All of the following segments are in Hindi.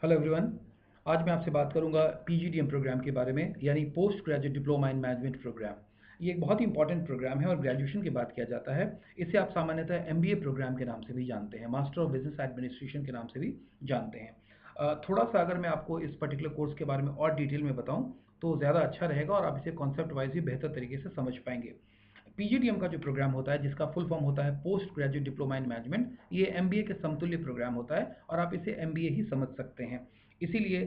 Hello everyone. आज मैं आपसे बात करूंगा पीजीडीएम प्रोग्राम के बारे में, यानी post graduate diploma in management programme. ये एक बहुत ही इंपॉर्टेंट प्रोग्राम है और ग्रेजुएशन की बात किया जाता है। इसे आप सामान्यतः एमबीए प्रोग्राम के नाम से भी जानते हैं, मास्टर ऑफ बिजनेस एडमिनिस्ट्रेशन के नाम से भी जानते हैं। थोड़ा सा अगर मैं आपको इस पर्टिकुलर कोर्स के बारे में और डिटेल में बताऊं तो ज़्यादा अच्छा रहेगा और आप इसे कॉन्सेप्ट वाइज भी बेहतर तरीके से समझ पाएंगे। पीजीडीएम का जो प्रोग्राम होता है, जिसका फुल फॉर्म होता है post graduate diploma in management, ये एमबीए के समतुल्य प्रोग्राम होता है और आप इसे एमबीए ही समझ सकते हैं। इसीलिए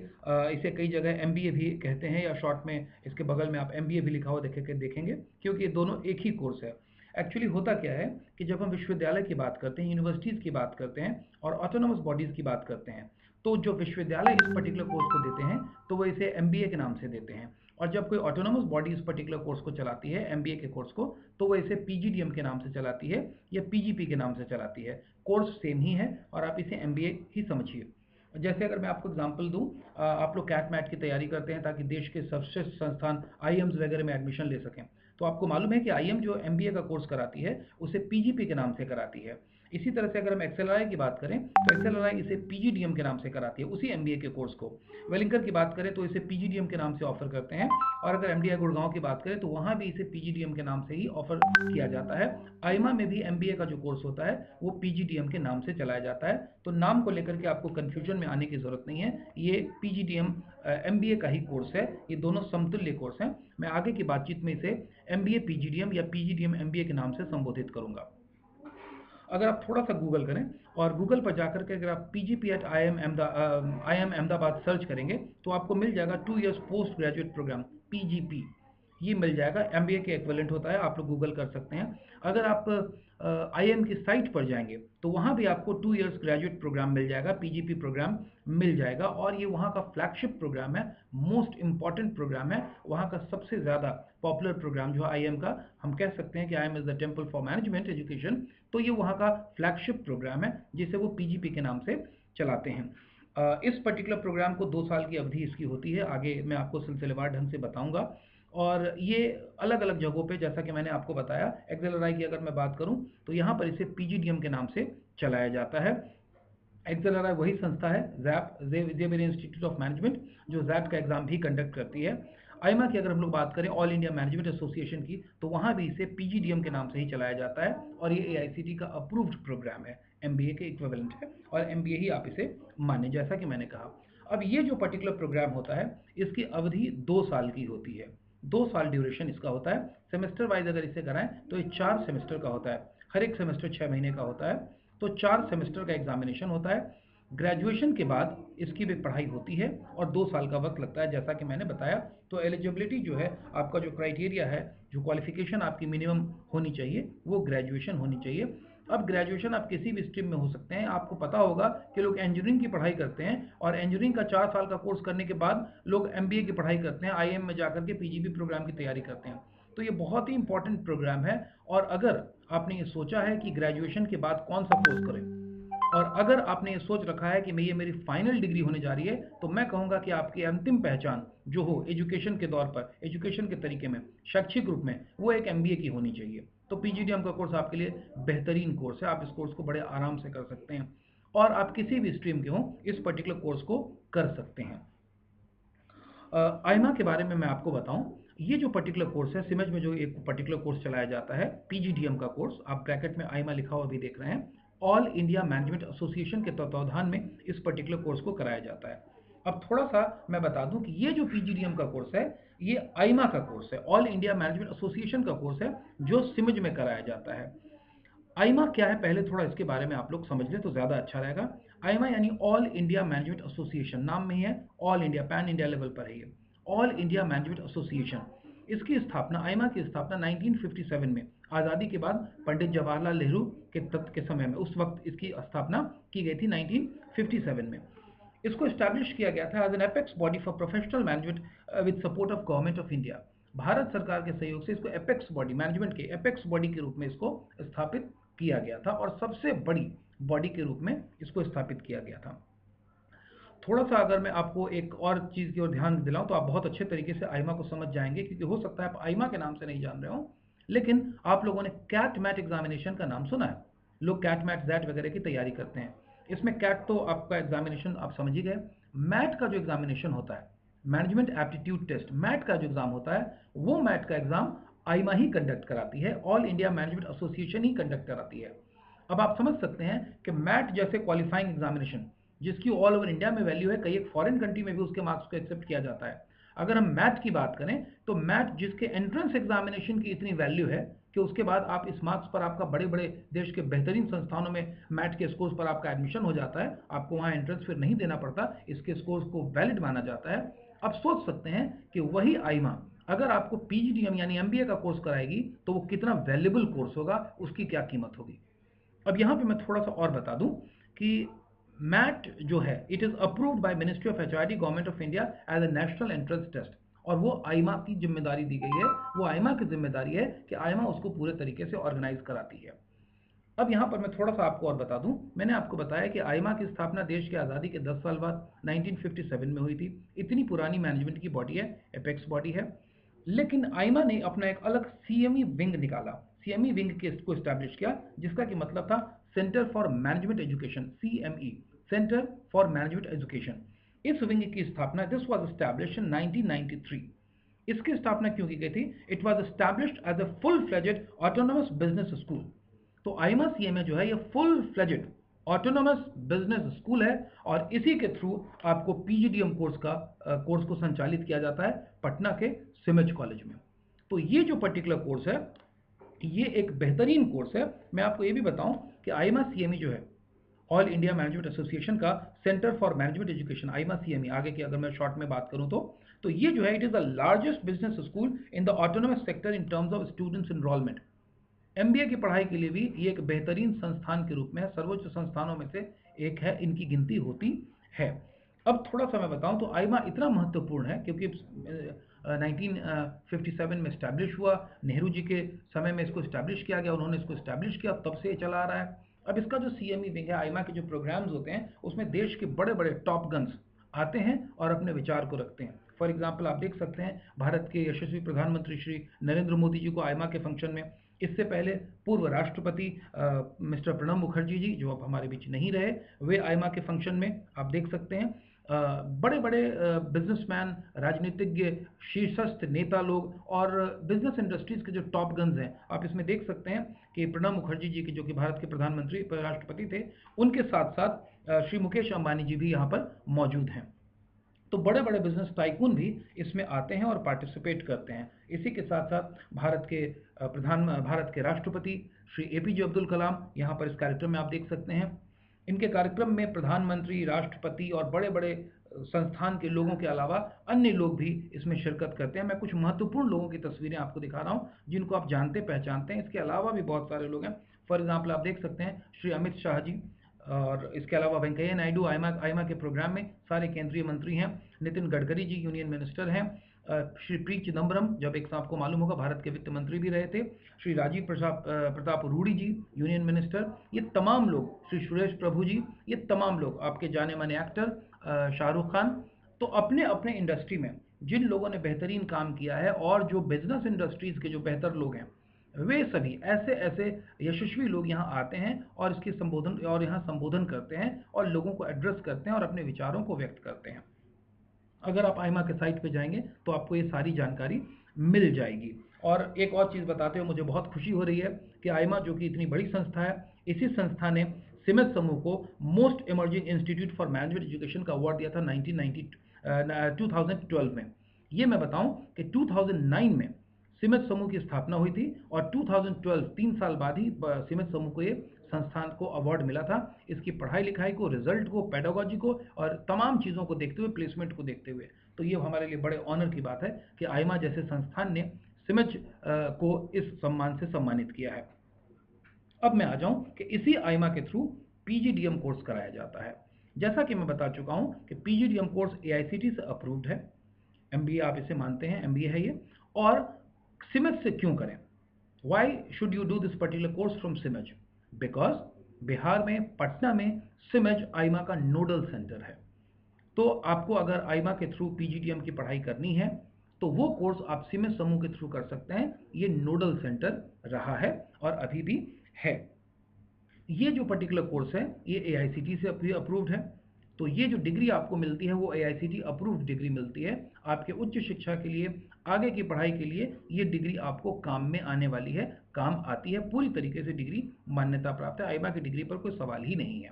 इसे कई जगह एमबीए भी कहते हैं, या शॉर्ट में इसके बगल में आप एमबीए भी लिखा हुआ देखेंगे, क्योंकि ये दोनों एक ही कोर्स है। एक्चुअली होता क्या है कि जब हम विश्वविद्यालय की बात करते हैं, यूनिवर्सिटीज़ की बात करते हैं और ऑटोनोमस बॉडीज़ की बात करते हैं, तो जो विश्वविद्यालय इस पर्टिकुलर कोर्स को देते हैं तो वो इसे एमबीए के नाम से देते हैं। और जब कोई ऑटोनोमस बॉडी इस पर्टिकुलर कोर्स को चलाती है, एमबीए के कोर्स को, तो वो इसे पीजीडीएम के नाम से चलाती है या पीजीपी के नाम से चलाती है। कोर्स सेम ही है और आप इसे एमबीए ही समझिए। जैसे अगर मैं आपको एग्जांपल दूं, आप लोग कैट मैट की तैयारी करते हैं ताकि देश के सर्वश्रेष्ठ संस्थान आईएम्स वगैरह में एडमिशन ले सकें। तो आपको मालूम है कि आईएम जो एमबीए का कोर्स कराती है उसे पीजीपी के नाम से कराती है। इसी तरह से अगर हम एक्सेलराई की बात करें तो एक्सेलराई इसे पीजीडीएम के नाम से कराती है, उसी एमबीए के कोर्स को। वेलिंकर की बात करें तो इसे पीजीडीएम के नाम से ऑफर करते हैं। और अगर एमडीआई गुड़गांव की बात करें तो वहाँ भी इसे पीजीडीएम के नाम से ही ऑफर किया जाता है। आईमा में भी एमबीए का जो कोर्स होता है वो पीजीडीएम के नाम से चलाया जाता है। तो नाम को लेकर के आपको कन्फ्यूजन में आने की ज़रूरत नहीं है। ये पीजीडीएम एमबीए का ही कोर्स है। ये दोनों समतुल्य कोर्स हैं। मैं आगे की बातचीत में इसे एमबीए पीजीडीएम या पीजीडीएम एमबीए के नाम से संबोधित करूंगा। अगर आप थोड़ा सा गूगल करें और गूगल पर जाकर के अगर आप PGP at I M Ahmedabad search करेंगे तो आपको मिल जाएगा 2 years post graduate programme, PGP. ये मिल जाएगा, एमबीए के इक्विवेलेंट होता है, आप लोग गूगल कर सकते हैं। अगर आप आईएम की साइट पर जाएंगे तो वहाँ भी आपको 2 इयर्स ग्रेजुएट प्रोग्राम मिल जाएगा, पीजीपी प्रोग्राम मिल जाएगा। और ये वहाँ का फ्लैगशिप प्रोग्राम है, मोस्ट इंपॉर्टेंट प्रोग्राम है, वहाँ का सबसे ज़्यादा पॉपुलर प्रोग्राम जो आईएम का, हम कह सकते हैं कि IM is the temple for management education. तो ये वहाँ का फ्लैगशिप प्रोग्राम है जिसे वो पीजीपी के नाम से चलाते हैं। इस पर्टिकुलर प्रोग्राम को 2 साल की अवधि इसकी होती है, आगे मैं आपको सिलसिलेवार ढंग से बताऊंगा। और ये अलग अलग जगहों पे, जैसा कि मैंने आपको बताया, एक्सेलराई की अगर मैं बात करूं तो यहाँ पर इसे पीजीडीएम के नाम से चलाया जाता है। एक्सेलराई वही संस्था है, जैप, जेवियर इंस्टीट्यूट ऑफ मैनेजमेंट, जो जैप का एग्जाम भी कंडक्ट करती है। आईमा की अगर हम लोग बात करें, ऑल इंडिया मैनेजमेंट एसोसिएशन की, तो वहाँ भी इसे पीजीडीएम के नाम से ही चलाया जाता है और ये एआईसीटी का अप्रूव्ड प्रोग्राम है, एमबीए के इक्विवेलेंट है और एमबीए ही आप इसे माने, जैसा कि मैंने कहा। अब ये जो पर्टिकुलर प्रोग्राम होता है इसकी अवधि 2 साल की होती है। 2 साल ड्यूरेशन इसका होता है। सेमेस्टर वाइज अगर इसे कराएं तो ये 4 सेमेस्टर का होता है, हर एक सेमेस्टर 6 महीने का होता है। तो 4 सेमेस्टर का एग्जामिनेशन होता है। ग्रेजुएशन के बाद इसकी भी पढ़ाई होती है और 2 साल का वक्त लगता है, जैसा कि मैंने बताया। तो एलिजिबिलिटी जो है, आपका जो क्राइटेरिया है, जो क्वालिफिकेशन आपकी मिनिमम होनी चाहिए, वो ग्रेजुएशन होनी चाहिए। अब ग्रेजुएशन आप किसी भी स्ट्रीम में हो सकते हैं। आपको पता होगा कि लोग इंजीनियरिंग की पढ़ाई करते हैं और इंजीनियरिंग का 4 साल का कोर्स करने के बाद लोग एमबीए की पढ़ाई करते हैं, आईएम में जाकर के पीजीपी प्रोग्राम की तैयारी करते हैं। तो ये बहुत ही इंपॉर्टेंट प्रोग्राम है। और अगर आपने ये सोचा है कि ग्रेजुएशन के बाद कौन सा कोर्स करें, और अगर आपने ये सोच रखा है कि ये मेरी फाइनल डिग्री होने जा रही है, तो मैं कहूँगा कि आपकी अंतिम पहचान जो हो एजुकेशन के दौर पर, एजुकेशन के तरीके में, शैक्षिक रूप में, वो एक एमबीए की होनी चाहिए। तो पीजीडीएम का कोर्स आपके लिए बेहतरीन कोर्स है। आप इस कोर्स को बड़े आराम से कर सकते हैं और आप किसी भी स्ट्रीम के हों इस पर्टिकुलर कोर्स को कर सकते हैं। आइमा के बारे में मैं आपको बताऊं, ये जो पर्टिकुलर कोर्स है, सिमज में जो एक पर्टिकुलर कोर्स चलाया जाता है पीजीडीएम का कोर्स, आप ब्रैकेट में आइमा लिखा हुआ भी देख रहे हैं, ऑल इंडिया मैनेजमेंट एसोसिएशन के तत्वावधान में इस पर्टिकुलर कोर्स को कराया जाता है। अब थोड़ा सा मैं बता दूं कि ये जो पीजीडीएम का कोर्स है ये आइमा का कोर्स है, ऑल इंडिया मैनेजमेंट एसोसिएशन का कोर्स है, जो सिमज में कराया जाता है। आइमा क्या है, पहले थोड़ा इसके बारे में आप लोग समझ लें तो ज़्यादा अच्छा रहेगा। आइमा यानी ऑल इंडिया मैनेजमेंट एसोसिएशन, नाम में ही है, All India, pan India level पर है ये, ऑल इंडिया मैनेजमेंट एसोसिएशन। इसकी स्थापना, आइमा की स्थापना 1957 में, आज़ादी के बाद पंडित जवाहरलाल नेहरू के तत्व के समय में, उस वक्त इसकी स्थापना की गई थी 1957 में। इसको इस्टेब्लिश किया गया था as an apex body for professional management with support of government of India. भारत सरकार के सहयोग से इसको एपेक्स बॉडी, मैनेजमेंट के एपेक्स बॉडी के रूप में इसको स्थापित किया गया था और सबसे बड़ी बॉडी के रूप में इसको स्थापित किया गया था। थोड़ा सा अगर मैं आपको एक और चीज़ की ओर ध्यान दिलाऊं तो आप बहुत अच्छे तरीके से आइमा को समझ जाएंगे, क्योंकि हो सकता है आप आइमा के नाम से नहीं जान रहे हो, लेकिन आप लोगों ने कैट मैट एग्जामिनेशन का नाम सुना है। लोग कैट मैट जैट वगैरह की तैयारी करते हैं। इसमें कैट तो आपका एग्जामिनेशन आप समझ ही गए। मैट का जो एग्जामिनेशन होता है, मैनेजमेंट एप्टीट्यूड टेस्ट, मैट का जो एग्जाम होता है, वो मैट का एग्जाम आईमा ही कंडक्ट कराती है, ऑल इंडिया मैनेजमेंट एसोसिएशन ही कंडक्ट कराती है। अब आप समझ सकते हैं कि मैट जैसे क्वालिफाइंग एग्जामिनेशन जिसकी ऑल ओवर इंडिया में वैल्यू है, कई एक फॉरेन कंट्री में भी उसके मार्क्स को एक्सेप्ट किया जाता है। अगर हम मैथ की बात करें तो मैथ जिसके एंट्रेंस एग्जामिनेशन की इतनी वैल्यू है कि उसके बाद आप इस मार्क्स पर आपका बड़े बड़े देश के बेहतरीन संस्थानों में मैथ के स्कोर्स पर आपका एडमिशन हो जाता है, आपको वहाँ एंट्रेंस फिर नहीं देना पड़ता, इसके स्कोर्स को वैलिड माना जाता है। अब सोच सकते हैं कि वही आईमा अगर आपको पीजीडीएम यानी एमबीए का कोर्स कराएगी तो वो कितना वैल्यूबल कोर्स होगा, उसकी क्या कीमत होगी। अब यहाँ पे मैं थोड़ा सा और बता दूं कि मैट जो है it is approved by ministry of HRD government of India as a national entrance test, और वो आईमा की जिम्मेदारी दी गई है, वो आईमा की जिम्मेदारी है कि आईमा उसको पूरे तरीके से ऑर्गेनाइज कराती है। अब यहाँ पर मैं थोड़ा सा आपको और बता दूं, मैंने आपको बताया कि आईमा की स्थापना देश की आज़ादी के 10 साल बाद 1957 में हुई थी। इतनी पुरानी मैनेजमेंट की बॉडी है, एपेक्स बॉडी है। लेकिन आईमा ने अपना एक अलग सीएमई विंग निकाला, सीएमई विंग के को स्टैब्लिश किया, जिसका कि मतलब था centre for management education, CME, centre for management education. इस विंग की स्थापना, दिस वाज एस्टैब्लिश्ड इन 1993। इसकी स्थापना क्यों की गई थी? It was established as a full fledged autonomous business school. तो आईमा सीएमए जो है ये full fledged autonomous business school है, और इसी के थ्रू आपको पीजीडीएम कोर्स को संचालित किया जाता है पटना के सिमेज कॉलेज में। तो ये जो पर्टिकुलर कोर्स है ये एक बेहतरीन कोर्स है। मैं आपको ये भी बताऊं कि आईमा सीएमई जो है ऑल इंडिया मैनेजमेंट एसोसिएशन का Centre for management Education, AIMA CME आगे की अगर मैं शॉर्ट में बात करूं तो ये जो है it is the largest business school in the autonomous sector in terms of students enrolment. MBA की पढ़ाई के लिए भी ये एक बेहतरीन संस्थान के रूप में सर्वोच्च संस्थानों में से एक है, इनकी गिनती होती है। अब थोड़ा सा मैं बताऊं तो आईमा इतना महत्वपूर्ण है क्योंकि 1957 में इस्टेब्लिश हुआ, नेहरू जी के समय में इसको इस्टेब्लिश किया गया, उन्होंने इसको इस्टेब्लिश किया, तब से ये चला आ रहा है। अब इसका जो सीएमई विंग है, आईमा के जो प्रोग्राम्स होते हैं उसमें देश के बड़े बड़े टॉप गन्स आते हैं और अपने विचार को रखते हैं। फॉर एग्जाम्पल आप देख सकते हैं भारत के यशस्वी प्रधानमंत्री श्री नरेंद्र मोदी जी को आईमा के फंक्शन में, इससे पहले पूर्व राष्ट्रपति मिस्टर प्रणब मुखर्जी जी जो अब हमारे बीच नहीं रहे, वे आईमा के फंक्शन में आप देख सकते हैं। बड़े बड़े बिजनेसमैन, राजनीतिज्ञ, शीर्षस्थ नेता लोग और बिजनेस इंडस्ट्रीज के जो टॉप गन्स हैं, आप इसमें देख सकते हैं कि प्रणब मुखर्जी जी की जो कि भारत के प्रधानमंत्री राष्ट्रपति थे, उनके साथ साथ श्री मुकेश अंबानी जी भी यहाँ पर मौजूद हैं। तो बड़े बड़े बिजनेस टाइकून भी इसमें आते हैं और पार्टिसिपेट करते हैं। इसी के साथ साथ भारत के राष्ट्रपति श्री एपीजे अब्दुल कलाम यहाँ पर इस कार्यक्रम में आप देख सकते हैं। इनके कार्यक्रम में प्रधानमंत्री, राष्ट्रपति और बड़े बड़े संस्थान के लोगों के अलावा अन्य लोग भी इसमें शिरकत करते हैं। मैं कुछ महत्वपूर्ण लोगों की तस्वीरें आपको दिखा रहा हूँ जिनको आप जानते पहचानते हैं, इसके अलावा भी बहुत सारे लोग हैं। फॉर एग्जाम्पल आप देख सकते हैं श्री अमित शाह जी, और इसके अलावा वेंकैया नायडू आईमा के प्रोग्राम में सारे केंद्रीय मंत्री हैं। नितिन गडकरी जी यूनियन मिनिस्टर हैं। श्री पी चिदम्बरम, जब एक आपको मालूम होगा भारत के वित्त मंत्री भी रहे थे। श्री राजीव प्रताप रूडी जी यूनियन मिनिस्टर। ये तमाम लोग, श्री सुरेश प्रभु जी, ये तमाम लोग आपके जाने माने एक्टर शाहरुख खान। तो अपने अपने इंडस्ट्री में जिन लोगों ने बेहतरीन काम किया है और जो बिजनेस इंडस्ट्रीज के जो बेहतर लोग हैं, वे सभी ऐसे ऐसे यशस्वी लोग यहाँ आते हैं और इसकी संबोधन और यहाँ संबोधन करते हैं और लोगों को एड्रेस करते हैं और अपने विचारों को व्यक्त करते हैं। अगर आप आईमा के साइट पे जाएंगे तो आपको ये सारी जानकारी मिल जाएगी। और एक और चीज़ बताते हुए मुझे बहुत खुशी हो रही है कि आईमा जो कि इतनी बड़ी संस्था है, इसी संस्था ने सिमेज समूह को most emerging institute for management education का अवार्ड दिया था 2012 में। ये मैं बताऊं कि 2009 में सिमेज समूह की स्थापना हुई थी और 2012 3 साल बाद ही सिमेज समूह को ये संस्थान को अवार्ड मिला था। इसकी पढ़ाई लिखाई को, रिजल्ट को, पेडागोजी को और तमाम चीज़ों को देखते हुए, प्लेसमेंट को देखते हुए, तो ये हमारे लिए बड़े ऑनर की बात है कि आईमा जैसे संस्थान ने सिमेज को इस सम्मान से सम्मानित किया है। अब मैं आ जाऊं कि इसी आईमा के थ्रू पीजीडीएम कोर्स कराया जाता है। जैसा कि मैं बता चुका हूं कि पीजीडीएम कोर्स एआईसीटी से अप्रूव्ड है, एमबीए आप इसे मानते हैं, एमबीए है ये। और सिमेज से क्यों करें? Why should you do this particular course from CIMAGE? Because Bihar में, पटना में सिमेज आईमा का नोडल सेंटर है। तो आपको अगर आईमा के थ्रू पीजीडीएम की पढ़ाई करनी है तो वो कोर्स आप सिमेज समूह के थ्रू कर सकते हैं। ये नोडल सेंटर रहा है और अभी भी है। ये जो पर्टिकुलर कोर्स है ये AICTE से अप्रूव्ड है। तो ये जो डिग्री आपको मिलती है वो AICTE अप्रूव्ड डिग्री मिलती है आपके उच्च शिक्षा के लिए, आगे की पढ़ाई के लिए। ये डिग्री आपको काम में आने वाली है, काम आती है, पूरी तरीके से डिग्री मान्यता प्राप्त है। आईबा की डिग्री पर कोई सवाल ही नहीं है।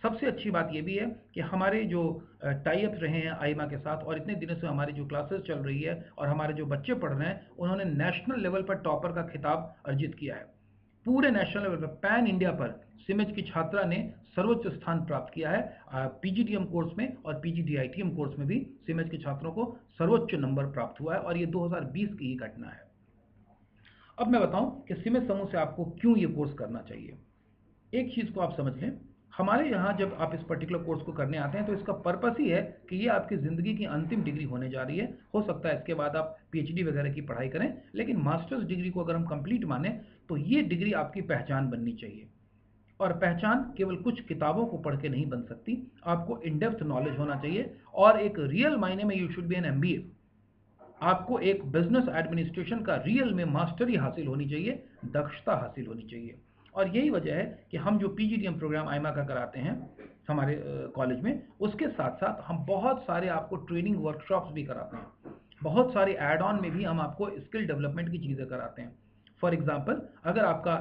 सबसे अच्छी बात ये भी है कि हमारे जो टाई अप रहे हैं आईमा के साथ, और इतने दिनों से हमारी जो क्लासेस चल रही है और हमारे जो बच्चे पढ़ रहे हैं, उन्होंने नेशनल लेवल पर टॉपर का खिताब अर्जित किया है। पूरे नेशनल लेवल पर, पैन इंडिया पर सिमेज की छात्रा ने सर्वोच्च स्थान प्राप्त किया है। PGDM कोर्स में और PGDITM कोर्स में भी सिमेज के छात्रों को सर्वोच्च नंबर प्राप्त हुआ है, और ये 2020 की ही घटना है। अब मैं बताऊं कि सिमेज समूह से आपको क्यों ये कोर्स करना चाहिए। एक चीज़ को आप समझ लें, हमारे यहाँ जब आप इस पर्टिकुलर कोर्स को करने आते हैं तो इसका पर्पस ही है कि ये आपकी ज़िंदगी की अंतिम डिग्री होने जा रही है। हो सकता है इसके बाद आप PhD वगैरह की पढ़ाई करें, लेकिन मास्टर्स डिग्री को अगर हम कंप्लीट माने तो ये डिग्री आपकी पहचान बननी चाहिए। और पहचान केवल कुछ किताबों को पढ़ के नहीं बन सकती, आपको इन डेप्थ नॉलेज होना चाहिए, और एक रियल मायने में you should be an MBA। आपको एक बिजनेस एडमिनिस्ट्रेशन का रियल में मास्टरी हासिल होनी चाहिए, दक्षता हासिल होनी चाहिए। और यही वजह है कि हम जो PGDM प्रोग्राम आईमा का कराते हैं हमारे कॉलेज में, उसके साथ साथ हम बहुत सारे आपको ट्रेनिंग वर्कशॉप्स भी कराते हैं। बहुत सारे एड ऑन में भी हम आपको स्किल डेवलपमेंट की चीज़ें कराते हैं। फॉर एग्जाम्पल, अगर आपका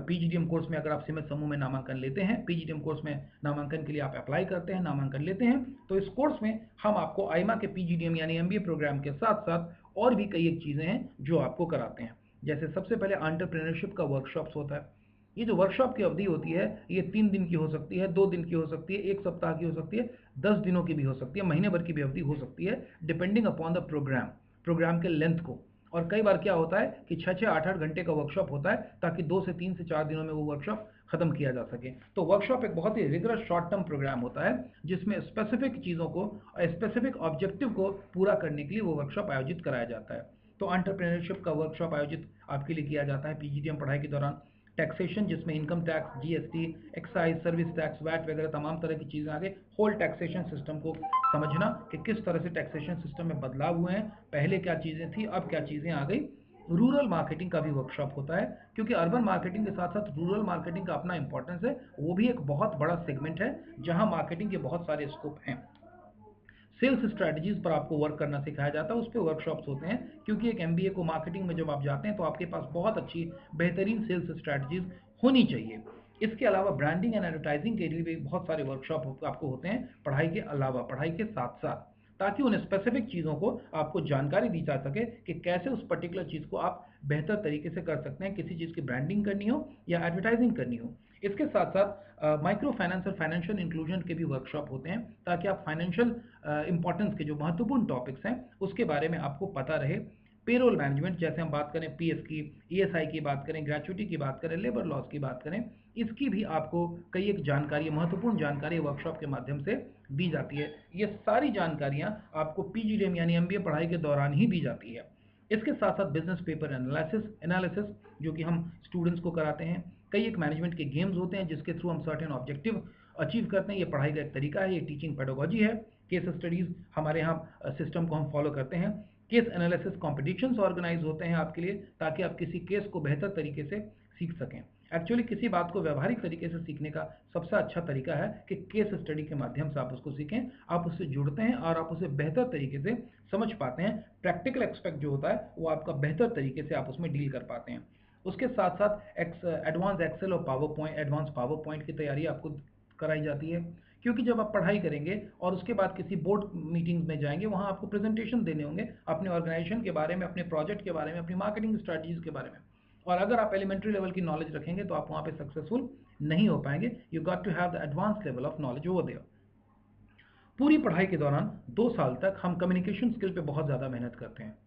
PGDM कोर्स में अगर आप सिमेज समूह में नामांकन लेते हैं, PGDM कोर्स में नामांकन के लिए आप अप्लाई करते हैं, नामांकन लेते हैं, तो इस कोर्स में हम आपको आईमा के PGDM यानी MBA प्रोग्राम के साथ साथ और भी कई एक चीज़ें हैं जो आपको कराते हैं। जैसे सबसे पहले एंटरप्रेन्योरशिप का वर्कशॉप्स होता है। ये जो वर्कशॉप की अवधि होती है, ये 3 दिन की हो सकती है, 2 दिन की हो सकती है, 1 सप्ताह की हो सकती है, 10 दिनों की भी हो सकती है, महीने भर की भी अवधि हो सकती है, डिपेंडिंग अपॉन द प्रोग्राम के लेंथ को। और कई बार क्या होता है कि 6-6 8-8 घंटे का वर्कशॉप होता है, ताकि 2 से 3 से 4 दिनों में वो वर्कशॉप खत्म किया जा सके। तो वर्कशॉप एक बहुत ही रिगरस शॉर्ट टर्म प्रोग्राम होता है, जिसमें स्पेसिफिक चीज़ों को, स्पेसिफिक ऑब्जेक्टिव को पूरा करने के लिए वो वर्कशॉप आयोजित कराया जाता है। तो एंटरप्रेन्योरशिप का वर्कशॉप आयोजित आपके लिए किया जाता है PGDM पढ़ाई के दौरान। टैक्सेशन, जिसमें income tax, GST, excise, service tax, VAT वगैरह तमाम तरह की चीज़ें आ गई। होल टैक्सेशन सिस्टम को समझना कि किस तरह से टैक्सेशन सिस्टम में बदलाव हुए हैं, पहले क्या चीज़ें थी, अब क्या चीज़ें आ गई। रूरल मार्केटिंग का भी वर्कशॉप होता है, क्योंकि अर्बन मार्केटिंग के साथ साथ रूरल मार्केटिंग का अपना इंपॉर्टेंस है। वो भी एक बहुत बड़ा सेगमेंट है जहां मार्केटिंग के बहुत सारे स्कोप हैं। सेल्स स्ट्रैटेजीज पर आपको वर्क करना सिखाया जाता है, उस पर वर्कशॉप्स होते हैं, क्योंकि एक MBA को मार्केटिंग में जब आप जाते हैं तो आपके पास बहुत अच्छी बेहतरीन सेल्स स्ट्रैटेजीज होनी चाहिए। इसके अलावा ब्रांडिंग एंड एडवर्टाइजिंग के लिए भी बहुत सारे वर्कशॉप आपको होते हैं, पढ़ाई के अलावा, पढ़ाई के साथ साथ, ताकि उन स्पेसिफिक चीज़ों को आपको जानकारी दी जा सके कि कैसे उस पर्टिकुलर चीज़ को आप बेहतर तरीके से कर सकते हैं, किसी चीज़ की ब्रांडिंग करनी हो या एडवर्टाइजिंग करनी हो। इसके साथ साथ माइक्रो फाइनेंस और फाइनेंशियल इंक्लूजन के भी वर्कशॉप होते हैं, ताकि आप फाइनेंशियल इंपॉर्टेंस के जो महत्वपूर्ण टॉपिक्स हैं उसके बारे में आपको पता रहे। पेरोल मैनेजमेंट, जैसे हम बात करें PF की, ESI की बात करें, ग्रेचुइटी की बात करें, लेबर लॉस की बात करें, इसकी भी आपको कई एक जानकारी, महत्वपूर्ण जानकारी वर्कशॉप के माध्यम से दी जाती है। ये सारी जानकारियाँ आपको PGDM यानी MBA पढ़ाई के दौरान ही दी जाती है। इसके साथ साथ बिजनेस पेपर एनालिसिस जो कि हम स्टूडेंट्स को कराते हैं। कई एक मैनेजमेंट के गेम्स होते हैं जिसके थ्रू हम सर्टेन ऑब्जेक्टिव अचीव करते हैं। ये पढ़ाई का एक तरीका है, ये टीचिंग पेडागोजी है। केस स्टडीज़ हमारे यहाँ सिस्टम को हम फॉलो करते हैं। केस एनालिसिस कॉम्पिटिशन्स ऑर्गेनाइज होते हैं आपके लिए, ताकि आप किसी केस को बेहतर तरीके से सीख सकें। एक्चुअली किसी बात को व्यवहारिक तरीके से सीखने का सबसे अच्छा तरीका है कि केस स्टडी के माध्यम से आप उसको सीखें, आप उससे जुड़ते हैं और आप उसे बेहतर तरीके से समझ पाते हैं। प्रैक्टिकल एक्सपेक्ट जो होता है वो आपका बेहतर तरीके से आप उसमें डील कर पाते हैं। उसके साथ साथ एडवांस एक्सेल और एडवांस पावर पॉइंट की तैयारी आपको कराई जाती है, क्योंकि जब आप पढ़ाई करेंगे और उसके बाद किसी बोर्ड मीटिंग्स में जाएंगे, वहाँ आपको प्रेजेंटेशन देने होंगे अपने ऑर्गेनाइजेशन के बारे में, अपने प्रोजेक्ट के बारे में, अपनी मार्केटिंग स्ट्रैटेजीज के बारे में। और अगर आप एलिमेंट्री लेवल की नॉलेज रखेंगे तो आप वहाँ पे सक्सेसफुल नहीं हो पाएंगे। You got to have the advance level of knowledge over there. पूरी पढ़ाई के दौरान 2 साल तक हम कम्युनिकेशन स्किल पे बहुत ज़्यादा मेहनत करते हैं।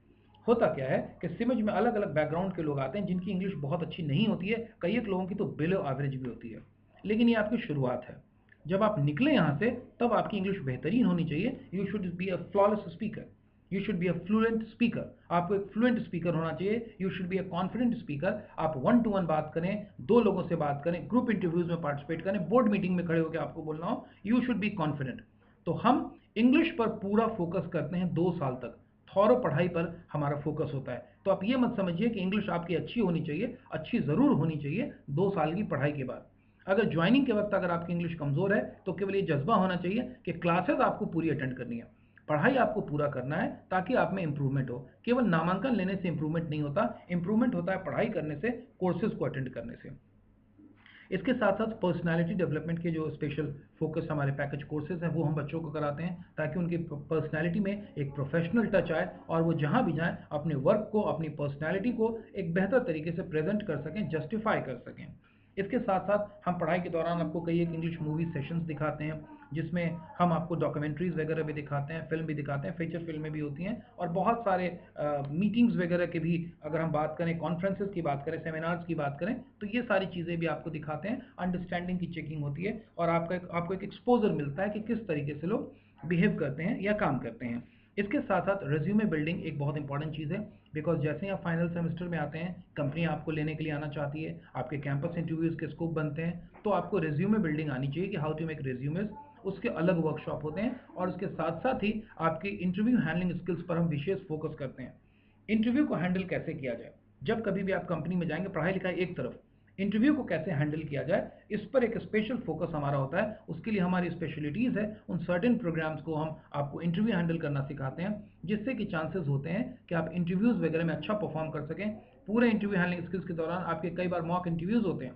होता क्या है कि सिमज में अलग अलग बैकग्राउंड के लोग आते हैं जिनकी इंग्लिश बहुत अच्छी नहीं होती है, कई एक लोगों की तो बिलो एवरेज भी होती है, लेकिन ये आपकी शुरुआत है। जब आप निकले यहाँ से तब आपकी इंग्लिश बेहतरीन होनी चाहिए। You should be a flawless speaker, you should be a fluent speaker. आपको एक फ्लुएंट स्पीकर होना चाहिए। You should be a confident speaker. आप 1 to 1 बात करें, 2 लोगों से बात करें, ग्रुप इंटरव्यूज में पार्टिसिपेट करें, बोर्ड मीटिंग में खड़े होकर आपको बोलना हो, यू शुड बी कॉन्फिडेंट। तो हम इंग्लिश पर पूरा फोकस करते हैं 2 साल तक। थॉरो पढ़ाई पर हमारा फोकस होता है। तो आप ये मत समझिए कि इंग्लिश आपकी अच्छी होनी चाहिए, अच्छी ज़रूर होनी चाहिए 2 साल की पढ़ाई के बाद। अगर ज्वाइनिंग के वक्त अगर आपकी इंग्लिश कमज़ोर है तो केवल ये जज्बा होना चाहिए कि क्लासेस आपको पूरी अटेंड करनी है, पढ़ाई आपको पूरा करना है ताकि आप में इंप्रूवमेंट हो। केवल नामांकन लेने से इंप्रूवमेंट नहीं होता, इंप्रूवमेंट होता है पढ़ाई करने से, कोर्सेज को अटेंड करने से। इसके साथ साथ पर्सनालिटी डेवलपमेंट के जो स्पेशल फोकस हमारे पैकेज कोर्सेज हैं वो हम बच्चों को कराते हैं ताकि उनकी पर्सनालिटी में एक प्रोफेशनल टच आए और वो जहाँ भी जाएं अपने वर्क को, अपनी पर्सनालिटी को एक बेहतर तरीके से प्रेजेंट कर सकें, जस्टिफाई कर सकें। इसके साथ साथ हम पढ़ाई के दौरान आपको कई एक इंग्लिश मूवी सेशंस दिखाते हैं जिसमें हम आपको डॉक्यूमेंट्रीज वगैरह भी दिखाते हैं, फिल्म भी दिखाते हैं, फीचर फिल्में भी होती हैं और बहुत सारे मीटिंग्स वगैरह के भी, अगर हम बात करें कॉन्फ्रेंसेस की बात करें, सेमिनार्स की बात करें, तो ये सारी चीज़ें भी आपको दिखाते हैं। अंडरस्टैंडिंग की चेकिंग होती है और आपको एक एक्सपोजर मिलता है कि किस तरीके से लोग बिहेव करते हैं या काम करते हैं। इसके साथ साथ रेज्यूमे बिल्डिंग एक बहुत इंपॉर्टेंट चीज़ है, बिकॉज जैसे ही आप फाइनल सेमेस्टर में आते हैं, कंपनी आपको लेने के लिए आना चाहती है, आपके कैंपस इंटरव्यूज़ के स्कोप बनते हैं, तो आपको रेज्यूमे बिल्डिंग आनी चाहिए कि हाउ टू मेक रेज्यूमेज। उसके अलग वर्कशॉप होते हैं और उसके साथ साथ ही आपकी इंटरव्यू हैंडलिंग स्किल्स पर हम विशेष फोकस करते हैं। इंटरव्यू को हैंडल कैसे किया जाए, जब कभी भी आप कंपनी में जाएंगे, पढ़ाई लिखाई एक तरफ, इंटरव्यू को कैसे हैंडल किया जाए इस पर एक स्पेशल फोकस हमारा होता है। उसके लिए हमारी स्पेशलिटीज़ है, उन सर्टेन प्रोग्राम्स को हम आपको इंटरव्यू हैंडल करना सिखाते हैं जिससे कि चांसेस होते हैं कि आप इंटरव्यूज़ वगैरह में अच्छा परफॉर्म कर सकें। पूरे इंटरव्यू हैंडलिंग स्किल्स के दौरान आपके कई बार मॉक इंटरव्यूज़ होते हैं,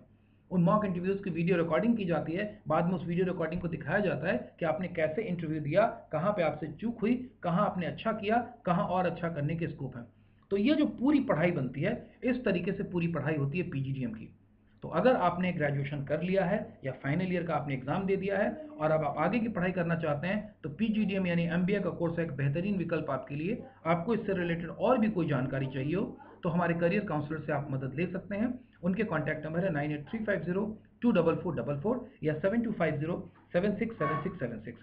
उन मॉक इंटरव्यूज़ की वीडियो रिकॉर्डिंग की जाती है, बाद में उस वीडियो रिकॉर्डिंग को दिखाया जाता है कि आपने कैसे इंटरव्यू दिया, कहाँ पे आपसे चूक हुई, कहाँ आपने अच्छा किया, कहाँ और अच्छा करने के स्कोप हैं। तो ये जो पूरी पढ़ाई बनती है, इस तरीके से पूरी पढ़ाई होती है पीजीडीएम की। तो अगर आपने ग्रेजुएशन कर लिया है या फाइनल ईयर का आपने एग्जाम दे दिया है और अब आप आगे की पढ़ाई करना चाहते हैं, तो पीजीडीएम यानी एमबीए का कोर्स है एक बेहतरीन विकल्प आपके लिए। आपको इससे रिलेटेड और भी कोई जानकारी चाहिए हो तो हमारे करियर काउंसलर से आप मदद ले सकते हैं। उनके कॉन्टैक्ट नंबर है 9835024444 या 7250767676।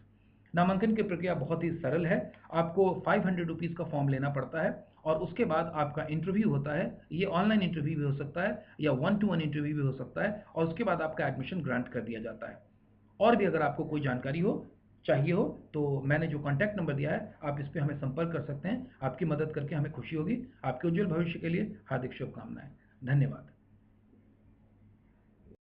नामांकन की प्रक्रिया बहुत ही सरल है। आपको 500 रुपीज़ का फॉर्म लेना पड़ता है और उसके बाद आपका इंटरव्यू होता है। ये ऑनलाइन इंटरव्यू भी हो सकता है या 1-to-1 इंटरव्यू भी हो सकता है और उसके बाद आपका एडमिशन ग्रांट कर दिया जाता है। और भी अगर आपको कोई जानकारी हो, चाहिए हो, तो मैंने जो कॉन्टैक्ट नंबर दिया है आप इस पे हमें संपर्क कर सकते हैं। आपकी मदद करके हमें खुशी होगी। आपके उज्जवल भविष्य के लिए हार्दिक शुभकामनाएं। धन्यवाद।